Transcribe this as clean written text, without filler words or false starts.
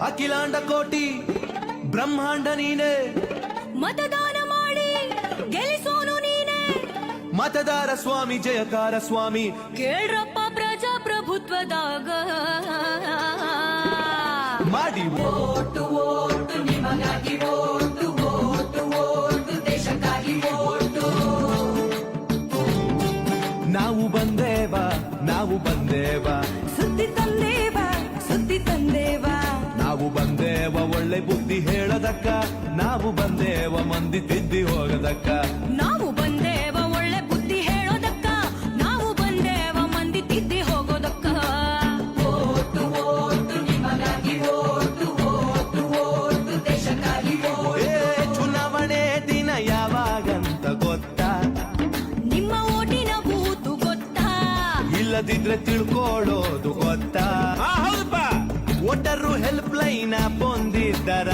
ಅಖಿಲಾಂಡ ಕೋಟಿ ಬ್ರಹ್ಮಾಂಡ ನೀನೆ, ಮತದಾನ ಮಾಡಿ ಗೆಲ್ಲಿಸೋನು ನೀನೆ. ಮತದಾರ ಸ್ವಾಮಿ ಜಯಕಾರ ಸ್ವಾಮಿ, ಕೇಳ್ರಪ್ಪ ಪ್ರಜಾಪ್ರಭುತ್ವದಾಗ ಮಾಡಿ ಓಟು ಓಟು ನಿಮಗಾಗಿ ಓಟು ಓಟು ಓಟು ದೇಶಕ್ಕಾಗಿ ಓಟು. ನಾವು ಬಂದೇವ ನಾವು ಬಂದೇವ, ಸುದ್ದಿ ತಂದೇವ ಸುದ್ದಿ ತಂದೇವ. ನಾವು ಬಂದೇವ ಒಳ್ಳೆ ಬುದ್ಧಿ ಹೇಳದಕ್ಕ, ನಾವು ಬಂದೇವ ಮಂದಿ ತಿದ್ದಿ ಹೋಗದಕ್ಕ. ನಾವು ಬಂದೇವ ಒಳ್ಳೆ ಬುದ್ಧಿ ಹೇಳೋದಕ್ಕ, ನಾವು ಬಂದೇವ ಮಂದಿ ತಿದ್ದಿ ಹೋಗೋದಕ್ಕ. ಓಟು ಓಟು ನಿಮಗಾಗಿ ಓಟು ಓಟು ಓಟು ದೇಶಕ್ಕಾಗಿ ಓಟು. ಏ ಚುನಾವಣೆ ದಿನ ಯಾವಾಗಂತ ಗೊತ್ತಾ? ನಿಮ್ಮ ಓಟಿನ ಬೂತು ಗೊತ್ತಾ? ಇಲ್ಲದಿದ್ರೆ ತಿಳ್ಕೊಳ್ಳೋದು ಗೊತ್ತಾ? ಹೌದಪ್ಪ. ಒಟ್ಟರು ಹೆಲ್ಪ್ ಲೈನ್ ಹೊಂದಿದ್ದರ